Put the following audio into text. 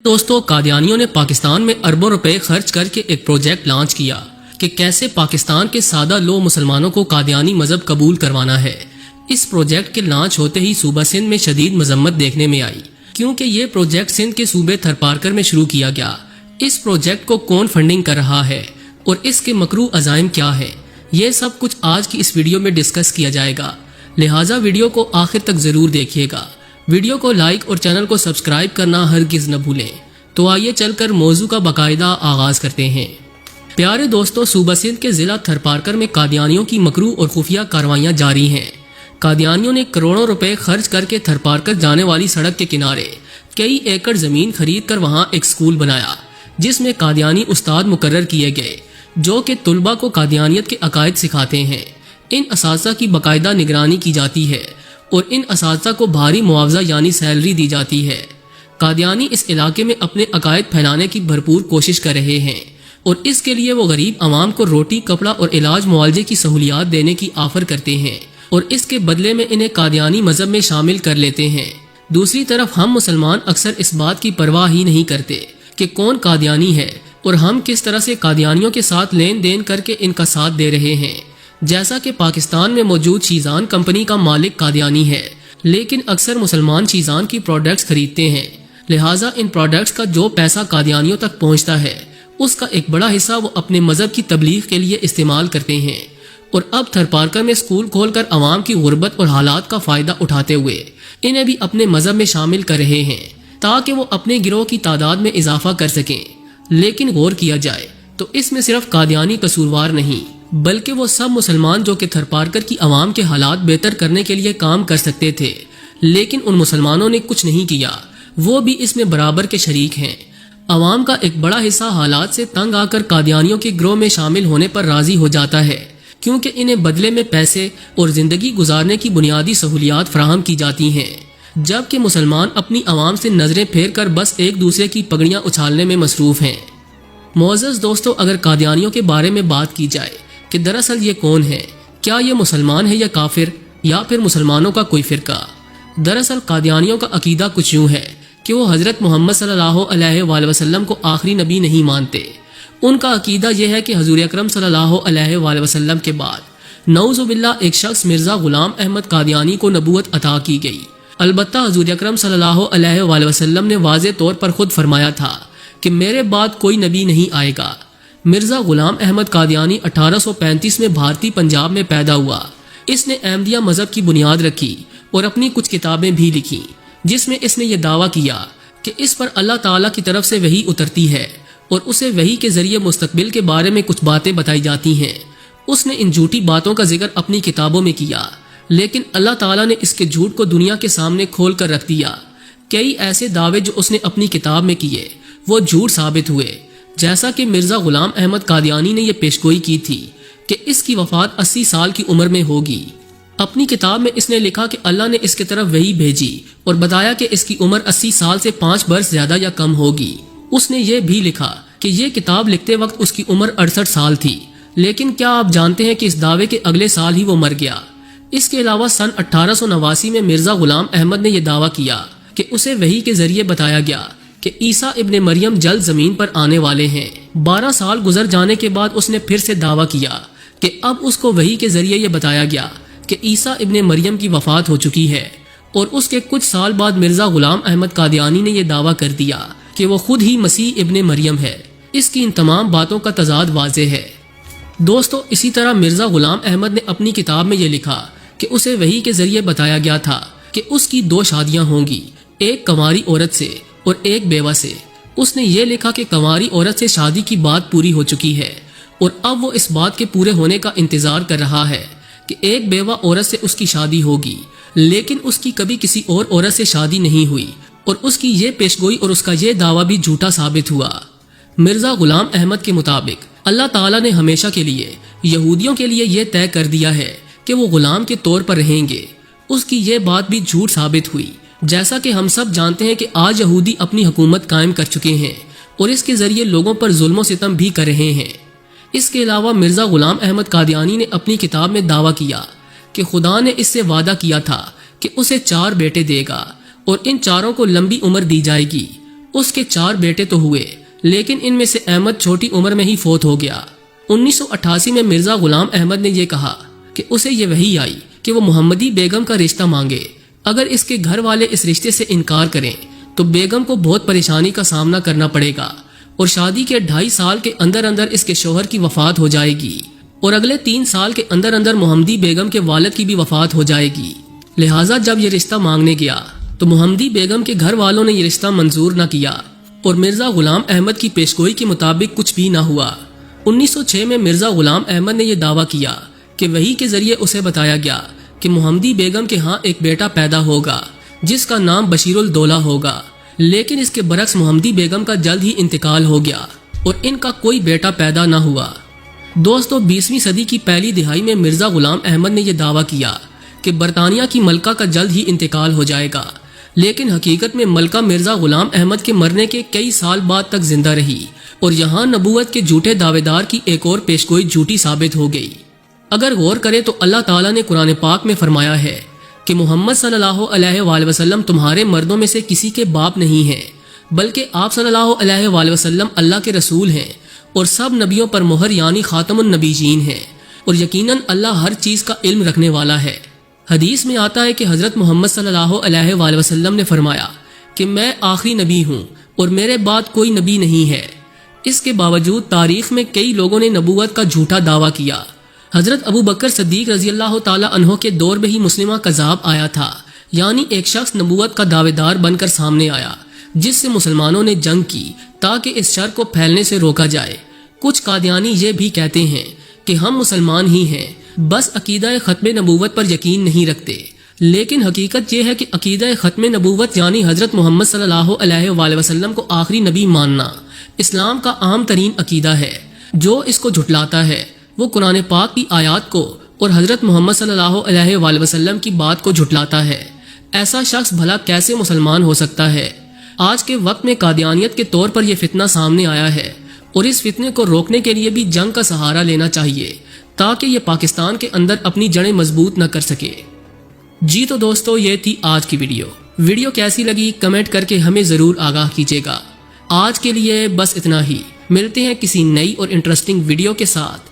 دوستو، قادیانیوں نے پاکستان میں اربوں روپے خرچ کر کے ایک پروجیکٹ لانچ کیا کہ کیسے پاکستان کے سادہ لو مسلمانوں کو قادیانی مذہب قبول کروانا ہے۔ اس پروجیکٹ کے لانچ ہوتے ہی صوبہ سندھ میں شدید مذمت دیکھنے میں آئی، کیونکہ یہ پروجیکٹ سندھ کے صوبے تھرپارکر میں شروع کیا گیا۔ اس پروجیکٹ کو کون فنڈنگ کر رہا ہے اور اس کے مکروہ عزائم کیا ہے، یہ سب کچھ آج کی اس ویڈیو میں ڈسکس کیا جائے گا، لہٰذا ویڈیو کو آخر تک ضرور دیکھیے گا۔ ویڈیو کو لائک اور چینل کو سبسکرائب کرنا ہرگز نہ بھولیں۔ تو آئیے چل کر موضوع کا باقاعدہ آغاز کرتے ہیں۔ پیارے دوستو، صوبہ سندھ کے ضلع تھرپارکر میں قادیانیوں کی مکروہ اور خفیہ کارروائیاں جاری ہیں۔ قادیانیوں نے کروڑوں روپے خرچ کر کے تھرپارکر جانے والی سڑک کے کنارے کئی ایکڑ زمین خرید کر وہاں ایک اسکول بنایا، جس میں قادیانی استاد مقرر کیے گئے جو کہ طلباء کو قادیانیت کے عقائد سکھاتے ہیں۔ ان اساتذہ کی باقاعدہ نگرانی کی جاتی ہے اور ان اساتذہ کو بھاری معاوضہ یعنی سیلری دی جاتی ہے۔ قادیانی اس علاقے میں اپنے عقائد پھیلانے کی بھرپور کوشش کر رہے ہیں اور اس کے لیے وہ غریب عوام کو روٹی، کپڑا اور علاج معالجے کی سہولیات دینے کی آفر کرتے ہیں اور اس کے بدلے میں انہیں قادیانی مذہب میں شامل کر لیتے ہیں۔ دوسری طرف ہم مسلمان اکثر اس بات کی پرواہ ہی نہیں کرتے کہ کون قادیانی ہے اور ہم کس طرح سے قادیانیوں کے ساتھ لین دین کر کے ان کا ساتھ دے رہے ہیں۔ جیسا کہ پاکستان میں موجود شیزان کمپنی کا مالک قادیانی ہے، لیکن اکثر مسلمان شیزان کی پروڈکٹس خریدتے ہیں، لہٰذا ان پروڈکٹس کا جو پیسہ قادیانیوں تک پہنچتا ہے اس کا ایک بڑا حصہ وہ اپنے مذہب کی تبلیغ کے لیے استعمال کرتے ہیں۔ اور اب تھرپارکر میں اسکول کھول کر عوام کی غربت اور حالات کا فائدہ اٹھاتے ہوئے انہیں بھی اپنے مذہب میں شامل کر رہے ہیں تاکہ وہ اپنے گروہ کی تعداد میں اضافہ کر سکیں۔ لیکن غور کیا جائے تو اس میں صرف قادیانی قصوروار نہیں، بلکہ وہ سب مسلمان جو کہ تھرپارکر کی عوام کے حالات بہتر کرنے کے لیے کام کر سکتے تھے، لیکن ان مسلمانوں نے کچھ نہیں کیا، وہ بھی اس میں برابر کے شریک ہیں۔ عوام کا ایک بڑا حصہ حالات سے تنگ آ کر قادیانیوں کے گروہ میں شامل ہونے پر راضی ہو جاتا ہے، کیونکہ انہیں بدلے میں پیسے اور زندگی گزارنے کی بنیادی سہولیات فراہم کی جاتی ہیں، جبکہ مسلمان اپنی عوام سے نظریں پھیر کر بس ایک دوسرے کی پگڑیاں اچھالنے میں مصروف ہیں۔ معزز دوستو، اگر قادیانیوں کے بارے میں بات کی جائے کہ دراصل یہ کون ہے، کیا یہ مسلمان ہے یا کافر یا پھر مسلمانوں کا کوئی فرقہ؟ دراصل قادیانیوں کا عقیدہ کچھ یوں ہے کہ وہ حضرت محمد صلی اللہ علیہ وآلہ وسلم کو آخری نبی نہیں مانتے۔ ان کا عقیدہ یہ ہے کہ حضور اکرم صلی اللہ علیہ وآلہ وسلم کے بعد نعوذ باللہ ایک شخص مرزا غلام احمد قادیانی کو نبوت عطا کی گئی۔ البتہ حضور اکرم صلی اللہ علیہ وآلہ وسلم نے واضح طور پر خود فرمایا تھا کہ میرے بعد کوئی نبی نہیں آئے گا۔ مرزا غلام احمد قادیانی 1835 میں بھارتی پنجاب میں پیدا ہوا۔ اس نے احمدیہ مذہب کی بنیاد رکھی اور اپنی کچھ کتابیں بھی لکھی، جس میں اس نے یہ دعویٰ کیا کہ اس پر اللہ تعالیٰ کی طرف سے وحی اترتی ہے اور اسے وحی کے ذریعے مستقبل کے بارے میں کچھ باتیں بتائی جاتی ہیں۔ اس نے ان جھوٹی باتوں کا ذکر اپنی کتابوں میں کیا، لیکن اللہ تعالیٰ نے اس کے جھوٹ کو دنیا کے سامنے کھول کر رکھ دیا۔ کئی ایسے دعوے جو اس نے اپنی کتاب میں کیے وہ جھوٹ ثابت ہوئے، جیسا کہ مرزا غلام احمد قادیانی نے یہ پیشگوئی کی تھی کہ اس کی وفات 80 سال کی عمر میں ہوگی۔ اپنی کتاب میں اس نے لکھا کہ اللہ نے اس کی طرف وحی بھیجی اور بتایا کہ اس کی عمر 80 سال سے 5 برس زیادہ یا کم ہوگی۔ اس نے یہ بھی لکھا کہ یہ کتاب لکھتے وقت اس کی عمر 68 سال تھی، لیکن کیا آپ جانتے ہیں کہ اس دعوے کے اگلے سال ہی وہ مر گیا۔ اس کے علاوہ سن 1889 میں مرزا غلام احمد نے یہ دعویٰ کیا کہ اسے وحی کے ذریعے بتایا گیا کہ عیسیٰ ابن مریم جلد زمین پر آنے والے ہیں۔ 12 سال گزر جانے کے بعد اس نے پھر سے دعویٰ کیا کہ اب اس کو وحی کے ذریعے یہ بتایا گیا کہ عیسیٰ ابن مریم کی وفات ہو چکی ہے، اور اس کے کچھ سال بعد مرزا غلام احمد قادیانی نے یہ دعویٰ کر دیا کہ وہ خود ہی مسیح ابن مریم ہے۔ اس کی ان تمام باتوں کا تضاد واضح ہے۔ دوستو، اسی طرح مرزا غلام احمد نے اپنی کتاب میں یہ لکھا کہ اسے وحی کے ذریعے بتایا گیا تھا کہ اس کی 2 شادیاں ہوں گی، ایک کنواری عورت سے اور ایک بیوہ سے۔ اس نے یہ لکھا کہ کنواری عورت سے شادی کی بات پوری ہو چکی ہے اور اب وہ اس بات کے پورے ہونے کا انتظار کر رہا ہے کہ ایک بیوہ عورت سے اس کی شادی ہوگی، لیکن اس کی کبھی کسی اور عورت سے شادی نہیں ہوئی، اور اس کی یہ پیشگوئی اور اس کا یہ دعویٰ بھی جھوٹا ثابت ہوا۔ مرزا غلام احمد کے مطابق اللہ تعالیٰ نے ہمیشہ کے لیے یہودیوں کے لیے یہ طے کر دیا ہے کہ وہ غلام کے طور پر رہیں گے۔ اس کی یہ بات بھی جھوٹ ثابت ہوئی، جیسا کہ ہم سب جانتے ہیں کہ آج یہودی اپنی حکومت قائم کر چکے ہیں اور اس کے ذریعے لوگوں پر ظلم و ستم بھی کر رہے ہیں۔ اس کے علاوہ مرزا غلام احمد قادیانی نے اپنی کتاب میں دعویٰ کیا کہ خدا نے اس سے وعدہ کیا تھا کہ اسے 4 بیٹے دے گا اور ان چاروں کو لمبی عمر دی جائے گی اس کے 4 بیٹے تو ہوئے لیکن ان میں سے احمد چھوٹی عمر میں ہی فوت ہو گیا۔ 1988 میں مرزا غلام احمد نے یہ کہا کہ اسے یہ وحی آئی کہ وہ محمدی بیگم کا رشتہ مانگے، اگر اس کے گھر والے اس رشتے سے انکار کریں تو بیگم کو بہت پریشانی کا سامنا کرنا پڑے گا اور شادی کے 2.5 سال کے اندر اندر اس کے شوہر کی وفات ہو جائے گی اور اگلے 3 سال کے اندر اندر محمدی بیگم کے والد کی بھی وفات ہو جائے گی۔ لہٰذا جب یہ رشتہ مانگنے گیا تو محمدی بیگم کے گھر والوں نے یہ رشتہ منظور نہ کیا اور مرزا غلام احمد کی پیشگوئی کے مطابق کچھ بھی نہ ہوا۔ 1906 میں مرزا غلام احمد نے یہ دعویٰ کیا کہ وحی کے ذریعے اسے بتایا گیا کہ محمدی بیگم کے ہاں ایک بیٹا پیدا ہوگا جس کا نام بشیر الدولہ ہوگا، لیکن اس کے برعکس محمدی بیگم کا جلد ہی انتقال ہو گیا اور ان کا کوئی بیٹا پیدا نہ ہوا۔ دوستو 20ویں صدی کی پہلی دہائی میں مرزا غلام احمد نے یہ دعویٰ کیا کہ برطانیہ کی ملکہ کا جلد ہی انتقال ہو جائے گا، لیکن حقیقت میں ملکہ مرزا غلام احمد کے مرنے کے کئی سال بعد تک زندہ رہی اور یہاں نبوت کے جھوٹے دعوے دار کی ایک اور پیشگوئی جھوٹی ثابت ہو گئی۔ اگر غور کریں تو اللہ تعالیٰ نے قرآن پاک میں فرمایا ہے کہ محمد صلی اللہ علیہ وآلہ وسلم تمہارے مردوں میں سے کسی کے باپ نہیں ہیں، بلکہ آپ صلی اللہ علیہ وآلہ وسلم اللہ کے رسول ہیں اور سب نبیوں پر مہر یعنی خاتم النبیین ہیں، اور یقیناً اللہ ہر چیز کا علم رکھنے والا ہے۔ حدیث میں آتا ہے کہ حضرت محمد صلی اللہ علیہ وآلہ وسلم نے فرمایا کہ میں آخری نبی ہوں اور میرے بعد کوئی نبی نہیں ہے۔ اس کے باوجود تاریخ میں کئی لوگوں نے نبوت کا جھوٹا دعویٰ کیا۔ حضرت ابو بکر صدیق رضی اللہ تعالی عنہ کے دور میں ہی مسلمہ کذاب آیا تھا، یعنی ایک شخص نبوت کا دعوے دار بن کر سامنے آیا جس سے مسلمانوں نے جنگ کی تاکہ اس شر کو پھیلنے سے روکا جائے۔ کچھ قادیانی یہ بھی کہتے ہیں کہ ہم مسلمان ہی ہیں، بس عقیدہ ختم نبوت پر یقین نہیں رکھتے، لیکن حقیقت یہ ہے کہ عقیدہ ختم نبوت یعنی حضرت محمد صلی اللہ علیہ وآلہ وسلم کو آخری نبی ماننا اسلام کا عام ترین عقیدہ ہے۔ جو اس کو جھٹلاتا ہے وہ قرآن پاک کی آیات کو اور حضرت محمد صلی اللہ علیہ وآلہ وسلم کی بات کو جھٹلاتا ہے۔ ایسا شخص بھلا کیسے مسلمان ہو سکتا ہے؟ آج کے وقت میں قادیانیت کے طور پر یہ فتنہ سامنے آیا ہے اور اس فتنے کو روکنے کے لیے بھی جنگ کا سہارا لینا چاہیے تاکہ یہ پاکستان کے اندر اپنی جڑیں مضبوط نہ کر سکے۔ جی تو دوستو یہ تھی آج کی ویڈیو کیسی لگی کمنٹ کر کے ہمیں ضرور آگاہ کیجیے گا۔ آج کے لیے بس اتنا ہی، ملتے ہیں کسی نئی اور انٹرسٹنگ ویڈیو کے ساتھ۔